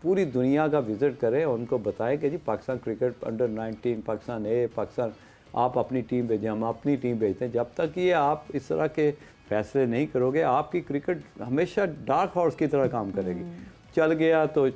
पूरी दुनिया का विज़िट करें और उनको बताएं कि जी पाकिस्तान क्रिकेट अंडर 19, पाकिस्तान ए, पाकिस्तान, आप अपनी टीम भेजें, हम अपनी टीम भेजते हैं। जब तक ये आप इस तरह के फैसले नहीं करोगे, आपकी क्रिकेट हमेशा डार्क हॉर्स की तरह काम करेगी। चल गया तो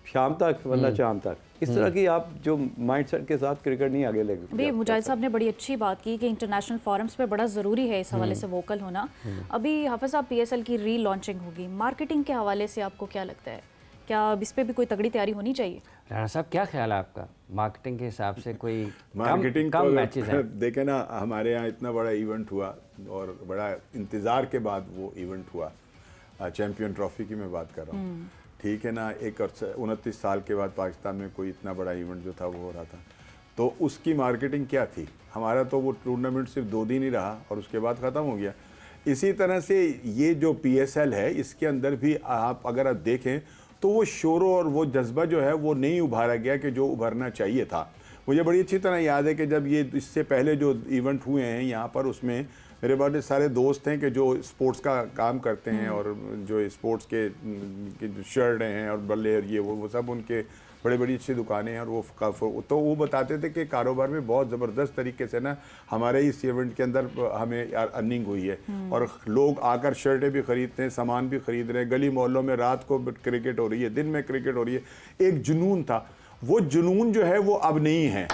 शाम तक, वरना शाम तक। इस तरह की आप जो माइंडसेट के साथ क्रिकेट नहीं आगे लेके। अभी मुजाहिद साहब ने बड़ी अच्छी बात की कि इंटरनेशनल फोरम्स पे बड़ा ज़रूरी है इस हवाले से वोकल होना। अभी हाफिज़ साहब PSL की री लॉन्चिंग होगी, मार्केटिंग के हवाले से आपको क्या लगता है, क्या इस पे भी कोई तगड़ी तैयारी होनी चाहिए? राणा साहब क्या ख्याल है आपका, मार्केटिंग के हिसाब से कोई मार्केटिंग कम मैचेस हैं? देखें ना, हमारे यहाँ इतना बड़ा इवेंट हुआ और बड़ा इंतज़ार के बाद वो इवेंट हुआ, चैम्पियन ट्रॉफी की मैं बात कर रहा हूँ, ठीक है ना। 29 साल के बाद पाकिस्तान में कोई इतना बड़ा इवेंट जो था वो हो रहा था, तो उसकी मार्केटिंग क्या थी? हमारा तो वो टूर्नामेंट सिर्फ 2 दिन ही रहा और उसके बाद ख़त्म हो गया। इसी तरह से ये जो PSL है, इसके अंदर भी अगर आप देखें तो वो शोर और वो जज्बा जो है वो नहीं उभारा गया कि जो उभरना चाहिए था। मुझे बड़ी अच्छी तरह याद है कि जब ये इससे पहले जो इवेंट हुए हैं यहाँ पर, उसमें मेरे बड़े सारे दोस्त हैं कि जो स्पोर्ट्स का काम करते हैं और जो स्पोर्ट्स के जो शर्ट हैं और बल्ले और ये वो सब उनके बड़ी बड़ी अच्छी दुकानें हैं, और तो वो बताते थे कि कारोबार में बहुत ज़बरदस्त तरीके से ना हमारे इस इवेंट के अंदर हमें अर्निंग हुई है, और लोग आकर शर्टें भी खरीदते हैं, सामान भी खरीद रहे हैं, गली मोहल्लों में रात को क्रिकेट हो रही है, दिन में क्रिकेट हो रही है। एक जुनून था, वो जुनून जो है वो अब नहीं है,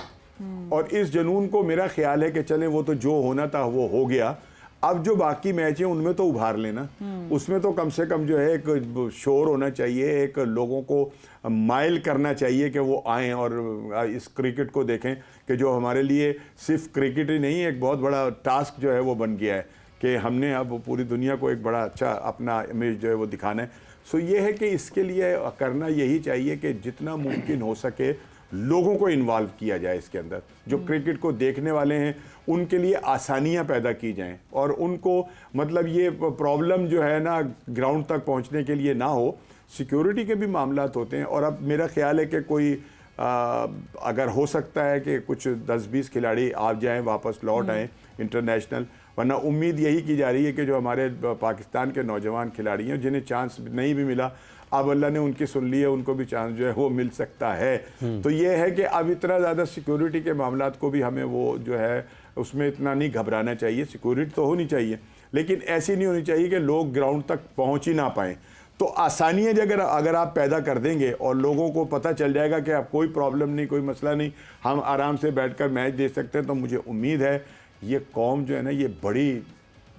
और इस जुनून को मेरा ख्याल है कि चले वो तो जो होना था वो हो गया, अब जो बाकी मैच हैं उनमें तो उभार लेना, उसमें तो कम से कम जो है एक शोर होना चाहिए, एक लोगों को माइल करना चाहिए कि वो आएँ और इस क्रिकेट को देखें कि जो हमारे लिए सिर्फ क्रिकेट ही नहीं, एक बहुत बड़ा टास्क जो है वो बन गया है कि हमने अब पूरी दुनिया को एक बड़ा अच्छा अपना इमेज जो है वो दिखाना है। सो ये है कि इसके लिए करना यही चाहिए कि जितना मुमकिन हो सके लोगों को इन्वॉल्व किया जाए इसके अंदर, जो क्रिकेट को देखने वाले हैं उनके लिए आसानियां पैदा की जाएं, और उनको मतलब ये प्रॉब्लम जो है ना ग्राउंड तक पहुंचने के लिए ना हो। सिक्योरिटी के भी मामलात होते हैं, और अब मेरा ख्याल है कि कोई अगर हो सकता है कि कुछ 10-20 खिलाड़ी आ जाएं, वापस लौट आएँ इंटरनेशनल, वरना उम्मीद यही की जा रही है कि जो हमारे पाकिस्तान के नौजवान खिलाड़ी हैं जिन्हें चांस नहीं भी मिला, अब अल्लाह ने उनकी सुन ली है, उनको भी चांस जो है वो मिल सकता है। तो ये है कि अब इतना ज़्यादा सिक्योरिटी के मामलात को भी हमें वो जो है उसमें इतना नहीं घबराना चाहिए। सिक्योरिटी तो होनी चाहिए, लेकिन ऐसी नहीं होनी चाहिए कि लोग ग्राउंड तक पहुंच ही ना पाएँ। तो आसानियाँ अगर आप पैदा कर देंगे और लोगों को पता चल जाएगा कि अब कोई प्रॉब्लम नहीं, कोई मसला नहीं, हम आराम से बैठकर मैच देख सकते हैं, तो मुझे उम्मीद है ये कौम जो है ना ये बड़ी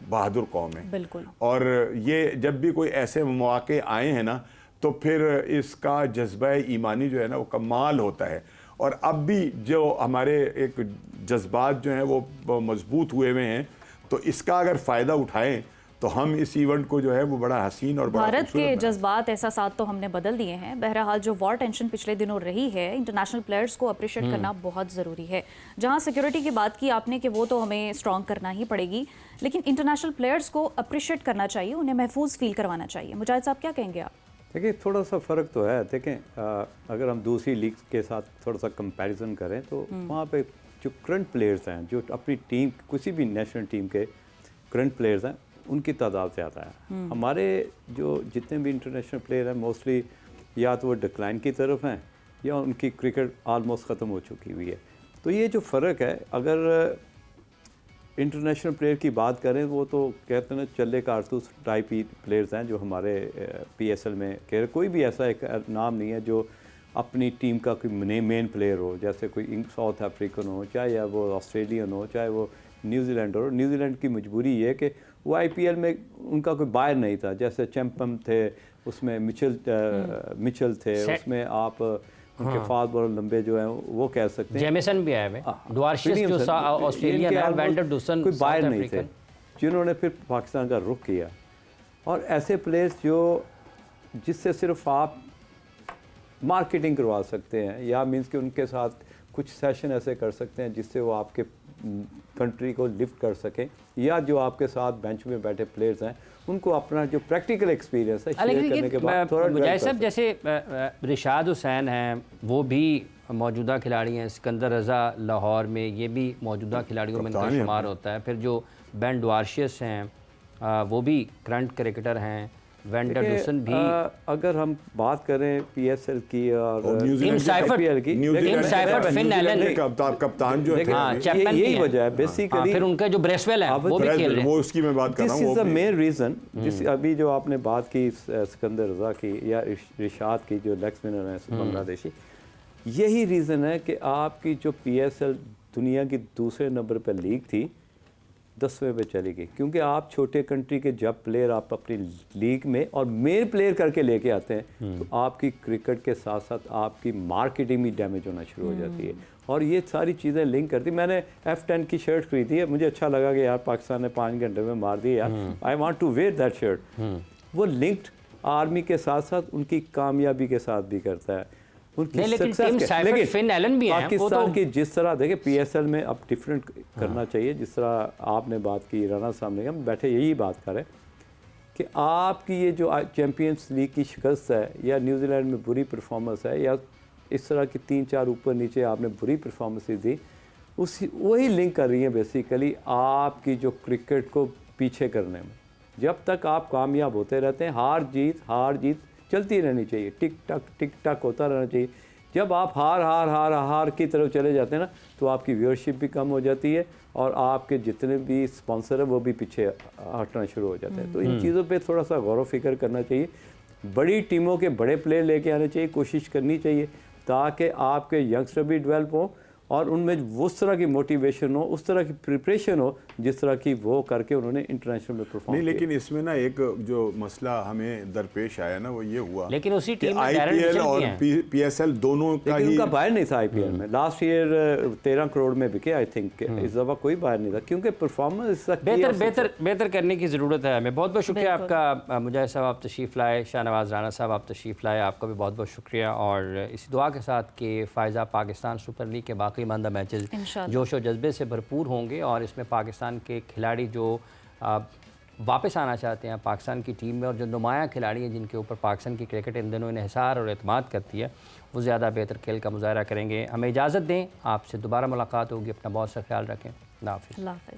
बहादुर कौम है। बिल्कुल। और ये जब भी कोई ऐसे मौके आए हैं ना, तो फिर इसका जज्बा ईमानी जो है ना वो कमाल होता है। और अब भी जो हमारे एक जज्बात जो हैं वो मजबूत हुए हैं, तो इसका अगर फ़ायदा उठाएं तो हम इस इवेंट को जो है वो बड़ा हसीन और बड़ा भारत के जज्बात एहसासात तो हमने बदल दिए हैं। बहरहाल जो वॉर टेंशन पिछले दिनों रही है, इंटरनेशनल प्लेयर्स को अप्रिशिएट करना बहुत ज़रूरी है। जहां सिक्योरिटी की बात की आपने कि वो तो हमें स्ट्रॉन्ग करना ही पड़ेगी, लेकिन इंटरनेशनल प्लेयर्स को अप्रिशिएट करना चाहिए, उन्हें महफूज फील करवाना चाहिए। मुजाहिद साहब क्या कहेंगे आप? देखिए थोड़ा सा फ़र्क तो है। देखें अगर हम दूसरी लीग के साथ थोड़ा सा कंपैरिजन करें तो वहाँ पे जो करंट प्लेयर्स हैं, जो अपनी टीम किसी भी नेशनल टीम के करंट प्लेयर्स हैं, उनकी तादाद ज़्यादा है। हमारे जो जितने भी इंटरनेशनल प्लेयर हैं मोस्टली या तो वो डिक्लाइन की तरफ हैं या उनकी क्रिकेट आलमोस्ट ख़त्म हो चुकी हुई है। तो ये जो फ़र्क है, अगर इंटरनेशनल प्लेयर की बात करें वो तो कहते हैं चले कारतूस टाइप ही प्लेयर्स हैं जो हमारे PSL में कह रहे। कोई भी ऐसा एक नाम नहीं है जो अपनी टीम का कोई मेन प्लेयर हो, जैसे कोई साउथ अफ्रीकन हो, चाहे वो ऑस्ट्रेलियन हो, चाहे वो न्यूजीलैंड हो। न्यूजीलैंड की मजबूरी ये है कि वो IPL में उनका कोई बायर नहीं था, जैसे चैम्पम थे, उसमें मिचेल थे, उसमें आप उनके फास्ट बॉलर लंबे जो हैं वो कह सकते हैं। जेमिसन भी आए हैं, ड्वार्शियस जो ऑस्ट्रेलियन है, वेंडरडुसन कोई बायर नहीं थे जिन्होंने फिर पाकिस्तान का रुख किया। और ऐसे प्लेयर्स जो जिससे सिर्फ आप मार्केटिंग करवा सकते हैं या मींस कि उनके साथ कुछ सेशन ऐसे कर सकते हैं जिससे वो आपके कंट्री को लिफ्ट कर सकें, या जो आपके साथ बेंच में बैठे प्लेयर्स हैं उनको अपना जो प्रैक्टिकल एक्सपीरियंस है शेयर करने के बाद थोड़ा मुजाहिद साहब जैसे रिशाद हुसैन हैं, वो भी मौजूदा खिलाड़ी हैं। सिकंदर रज़ा लाहौर में, ये भी मौजूदा खिलाड़ियों में इनका शुमार होता है। फिर जो बेन ड्वार्शियस हैं वो भी करंट क्रिकेटर हैं। वेंडरडुसन भी, अगर हम बात करें PSL की और IPL की, कप्तान जो है यही वजह है बेसिकली। फिर उनका जो ब्रेसवेल है वो भी खेल रहे हैं, वो उसकी मैं बात कर रहा हूं। This is the main reason. जिस अभी जो आपने बात की सिकंदर रज़ा की या रिशाद की जो लेग स्पिनर हैं बांग्लादेशी, यही रीज़न है कि आपकी जो PSL दुनिया की दूसरे नंबर पर लीग थी 10वें पे चली गई, क्योंकि आप छोटे कंट्री के जब प्लेयर आप अपनी लीग में और मेन प्लेयर करके लेके आते हैं तो आपकी क्रिकेट के साथ साथ आपकी मार्केटिंग भी डैमेज होना शुरू हो जाती है। और ये सारी चीज़ें लिंक करती। मैंने F10 की शर्ट खरीदी है, मुझे अच्छा लगा कि यार पाकिस्तान ने 5 घंटे में मार दी यार, I want to wear that shirt. वो लिंक्ड आर्मी के साथ साथ उनकी कामयाबी के साथ भी करता है, उनकी सक्सेस। फिन एलन भी हैं, पाकिस्तान की जिस तरह देखिए PSL में अब डिफरेंट करना चाहिए। जिस तरह आपने बात की, राना साहब ने, हम बैठे यही बात करें कि आपकी ये जो चैम्पियंस लीग की शिकस्त है या न्यूजीलैंड में बुरी परफॉर्मेंस है या इस तरह की 3-4 ऊपर नीचे आपने बुरी परफॉर्मेंस दी, उसी वही लिंक कर रही हैं बेसिकली आपकी जो क्रिकेट को पीछे करने में। जब तक आप कामयाब होते रहते हैं, हार जीत चलती रहनी चाहिए, टिक टक होता रहना चाहिए। जब आप हार की तरफ चले जाते हैं ना, तो आपकी व्यूअरशिप भी कम हो जाती है और आपके जितने भी स्पॉन्सर हैं वो भी पीछे हटना शुरू हो जाते हैं। तो इन चीज़ों पे थोड़ा सा गौर व फिक्र करना चाहिए। बड़ी टीमों के बड़े प्लेयर लेके आने चाहिए, कोशिश करनी चाहिए ताकि आपके यंगस्टर भी डेवलप हों और उनमें उस तरह की मोटिवेशन हो, उस तरह की प्रिपरेशन हो जिस तरह की वो करके उन्होंने इंटरनेशनल में परफॉर्म नहीं, लेकिन इसमें ना एक जो मसला हमें दरपेश आया ना वो ये हुआ, लेकिन उसी कि टीम में आईपीएल और पीएसएल दोनों का लेकिन ही उनका बाहर नहीं था आईपीएल में। लास्ट ईयर 13 करोड़ में बिके आई थिंक। इस दफ़ा कोई बाहर नहीं था क्योंकि परफॉर्मेंस बेहतर करने की ज़रूरत है हमें। बहुत बहुत शुक्रिया आपका मुजाहिद साहब, आप तशरीफ़ लाए। शाहनवाज राना साहब, आप तशरीफ़ लाए, आपका भी बहुत बहुत शुक्रिया। और इसी दुआ के साथ कि फ़ायज़ा पाकिस्तान सुपर लीग के बाकी मानदा मैचेस जोश और जज्बे से भरपूर होंगे और इसमें पाकिस्तान के खिलाड़ी जो वापस आना चाहते हैं पाकिस्तान की टीम में और जो नुमायाँ खिलाड़ी हैं जिनके ऊपर पाकिस्तान की क्रिकेट इन दिनों इन्हिसार और एतमाद करती है, वो ज़्यादा बेहतर खेल का मुजाहरा करेंगे। हमें इजाज़त दें, आपसे दोबारा मुलाकात होगी। अपना बहुत सा ख्याल रखें। अल्लाह हाफ़िज़।